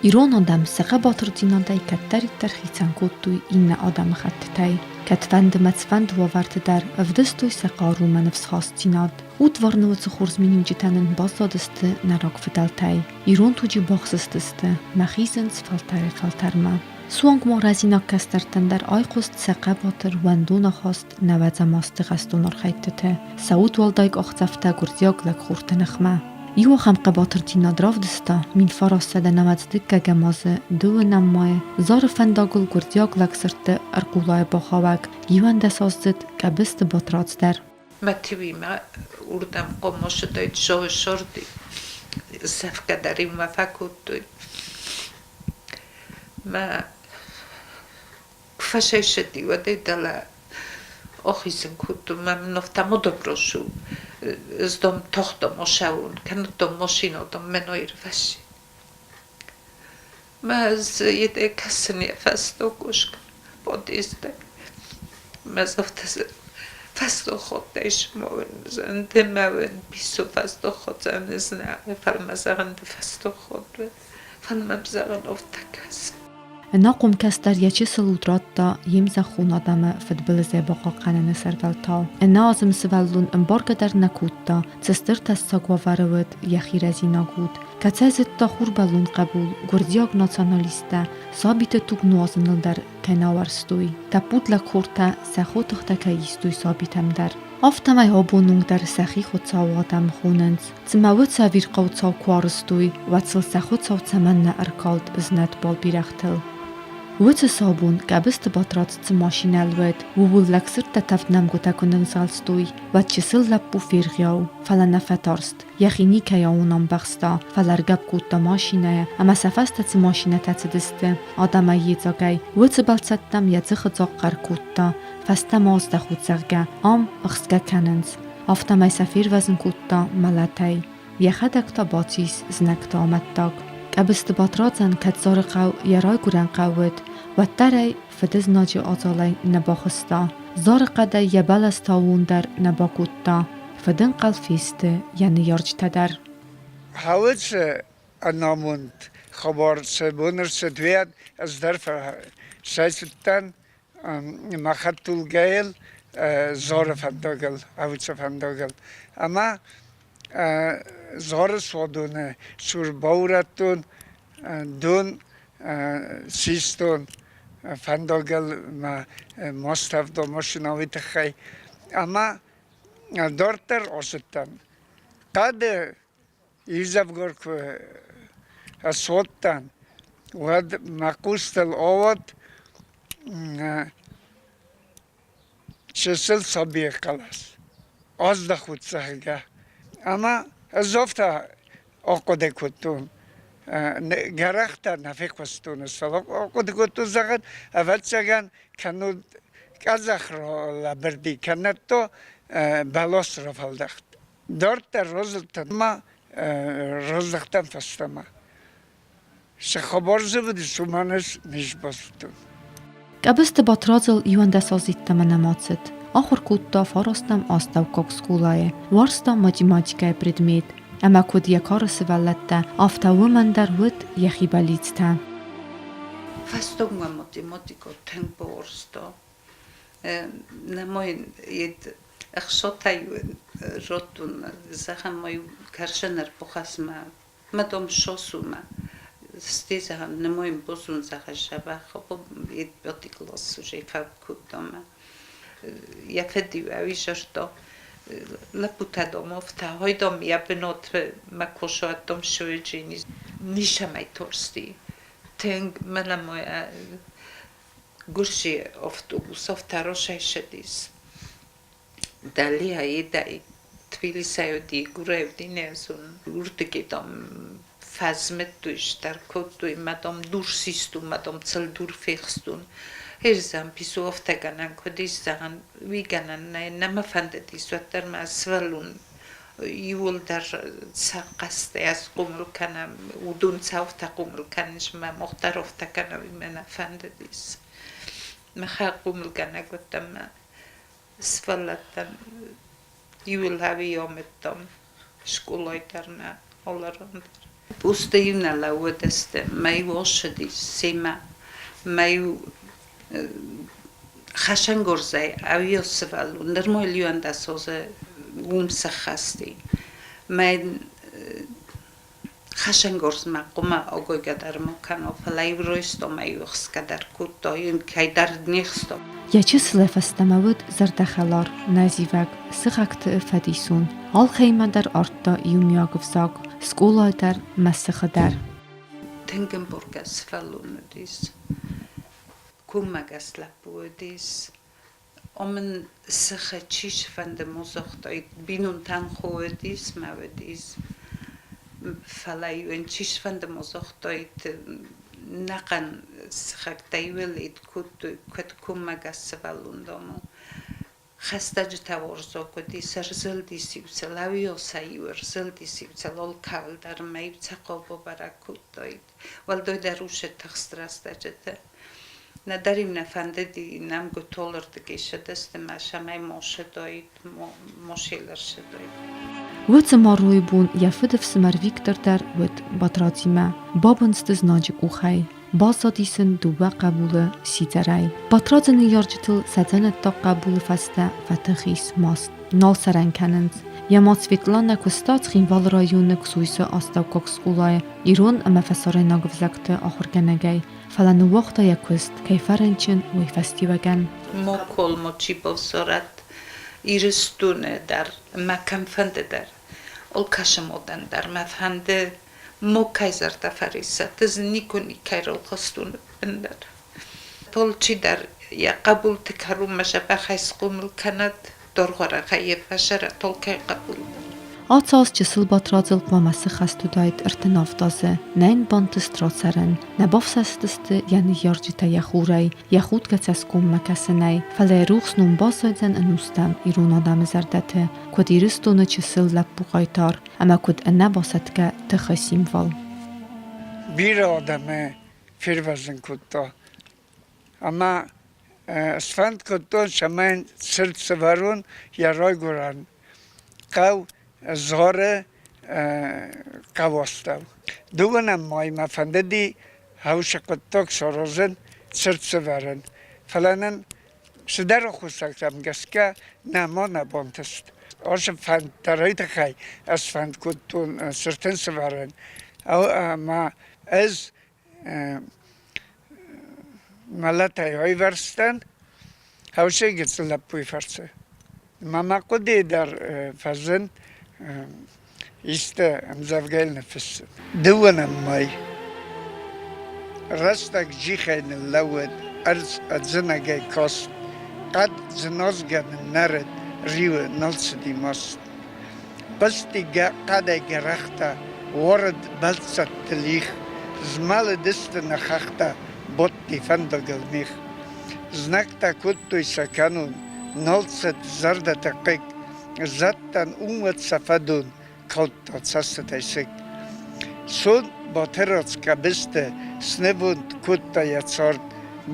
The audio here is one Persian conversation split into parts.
İran adam sığa batırdığınday kattari tarixan kuttuy inne adam xattay. Katfand matsfand vavartı der avdıstoy saqaru manıfs xastinad. Utvarnıvı xurzminim citanen bazadısты narak fıdaltay. İran tuci baxsıstıstı. Maxizan sfaltari xaltarma. Suang morazinak kastartandar ayqost saqa batır wanduna xast navazamastı qastonar xayttı. Saud valdayk axzafta gurziaglak xurtanaxma. Iło hamqa batırtina dravdısta min farasada navazdıkka gamazı dığı nammaya zar fandagul gurziaglak sırtı arqulaya baxavak yivanda sazdıt kabistı Batradz der. Mativima urdam qomoşuday şordi safkadarim vafakuttu. Ma kfaşeşedi vadedala oxizin kuttu mam noftamo dobrošu zdom tohto mošavun kanuto mošinotom menoir vaši. Ma zjede kasnije fastokuška podiste. Ma zofta fastochotejšmoven zandemaven pisu fastochotan zna falmazaran fastochotve falmabzaran oftakas. ناقم کستر یچی سلوتراتا یمز خون آدم فدبل زیباقا قنن سرگلتا. نازم سوالون انبارگدر نکوتا تستر تستاگوا وارود یخی رزی نگود. کتزت تا خور بلون قبول گردیاگ ناسانالیسته ثابت توگ نوازنل در کناورستوی. تپود لکورتا سخو تختا کهیستوی ثابتم در. آفتمای آبونونگ در سخی خود ساو آدم خوننز. زماوت ساویر قوت ساو کوارستوی و تسل سخود ساو تمن ارکالد ازنت بال بیرختل. وچه صابون قبست Батрадз ماشین الود وول لکسر تتفت نمگوتا کنن سالستوی و چسل لپو فیرغیاو فلنه فتارست یخینی که یاونم بخستا فلرگب کوتا ماشینه اما سفست ماشینه تتدسته آدم یزاگای وچه بلستم یزه خزاقر کوتا فسته مازده خود زغگه ام اخسگه کننز آفتمای سفیر وزن کوتا ملتای یخدک تا باتیس زنکتا آمد داگ قبست Батрадзан کتزار قو یرای گرن قوید و تری فدز ناجی آزالای نباخستا زار قده یبال استاون در نباکوتا فدن قلفیسته یعنی یارج تدر هاوز اناموند خبر سبونر سدویاد از درف سایستان مخطول گیل زار فنداگل هاوز فنداگل اما زار سوادونه سور باورتون دون سیستون فنداگل ما مستف دو ماشیناوی تخی اما دارتر آستن قد ایزافگار که سوادتن ود مقوستل آواد چسل سابیه قلاس از دخود سهگه اما ازافتا آقاده کتون گرخته نفیق بستون سلام آقاده کتون زغن اول چگن کنود کازخ را لبردی کند تو بلاس را فلدخت دارت روزلتن ما روزلختن فستما شخبارزه بودی سومانش نیش بستون قبست Батрадзл یونده سازیت من نماتست آخر کوتا فارستم آستاو کوکسکولای وارستا математикай предмет اما کدیه کار سوالته آفتاو من در ود یخی بلیدتا Fastogma matematiko tempo orsto. Na moj jed axotaju rotun zahan moju karšener pohasma madom šosuma stizahan na mojim bosun zahašava hopo jed botiklos že fakutoma. Ja fediu avišašto laputa domovta hojdom ja benot makošo atom šoveđini nišamaj torsti. Teng mena moja gurši avtobus avtarošaj šedis. Dalija jedaj Tbilisajodi gurevdinesun urtikitom fazmettu ishtarkottu madom dursistu madom cel durfexstun. Erzam pisu avtaganan kodis zagan viganan nama fandedis vatar ma svalun يولدر سقست از قمر کنم و دون سوفت قمر کنش ما مخترفت کنم من فنددیس مخا قمر کنه گفتم سفلتن یول هاوی آمدم شکولای درنه olarandır. Пустыюна лауэдэстэ, маю ошади, сема, маю خشن گرزه اویو سوالو نرمالیو اندازه سخستی من خشن گرز ما قم آگوی قدر مکنه فلای رویستو میوخس قدر کودتاین که در نیستم. یکی سلف استمود زردخلار نزیوک سخت فدیسون حال خیمه در آرتا یومیاگفزاگ سکولای در مسخ در. تنگم برگز فلون دیس. کومگس لپودیس. امن سخ چیش فند مزختاید بینون تن خودیس مودیس. فلایون چیش فند مزختاید نقن سخک تایولید کد کومگس فلون دامو. خسته جتورزو کدی سرزل دیسی و سلاویو سایور زل دیسی و سلال کال در میب تقاب و برکود داید. ولدوی دروش تخسترست جته. نداریم نفنده دی نم گتولر دگیشه دست ماشمای موشه داید موشیلر شداید. وقت ما روی بون یافت فسمر ویکتر در وقت باترادزیمه بابنستز ناجک اوخای بازادیسن دوبه قبول سیزرای. باترادز نیارجتل سدن تا قبول فسته فتخیس ماست. نال سرنکنند. یا سویتلانا کستات خیموال رایون کسویس آستاو کوکسکولای ایران اما فساره ناگفزکت آخرگنگی فلان وقت یا کست کیفرنچن وی فستیوگن. ما کل ما چی بسرد ایرستونه در مکم فنده در ال کشمودن در مفهنده ما کایزر تفریسه تز نیکنی کایرال خستونه بندر. طول چی در یا قبول تکرم مشه بخیس قومل کند درغره خیه فشره طول که قبول. آتاس جسل باترادزل قوامسه خستو داید ارتناف دازه نین بانتست را سرن نباف سستست یعنی یارجیتا یخورای یخود گتس قوم مکسنای فلی روخس نون باسایدن انوستم ایرون آدم زردته کد ایرستونه جسل لب بغایتار اما کد înăباسătgă تıхы символ. Bir adamı firvazın kutta. Ama sfand kutton şaman sırt sıvarun yaray guran. Kav zare kavastav. Duvanam may mafandedi havşa kuttok sorozun sırt sıvarun. Falanın şidar khusaktam gaska namona bontast. Orşa fand tarayta khay as fand kutton sırtın sıvarun. Ama از ملاتای های ورستن هاوشه گیتسل لپوی فرسه ماما قدی در فزن ایست امزافگیل نفس دوانم مای راستک جی خین اللود ارز ادزنگی کاست قد زنازگن نرد ریو نلس دی ماست بستی قده گرخته ورد بلست تلیخ زمال دست نخخته بطی فندگل میخ زنکتا کتوی سکنون نلست زرد تقیق زدتن اومد سفدون کلتا سست ایسک سون باترادز کبیسته سنبوند کتا یتسارد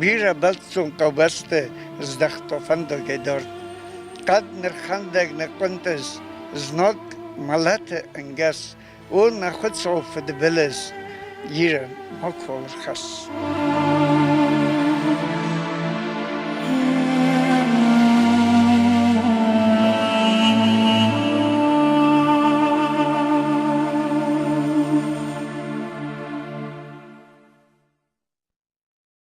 بیره بلتسون قوبسته زدختا فندگی دارد قد نرخندگ نکنتز زناک ملت انگس اون نخود صوف دبلز یرن ها کول خست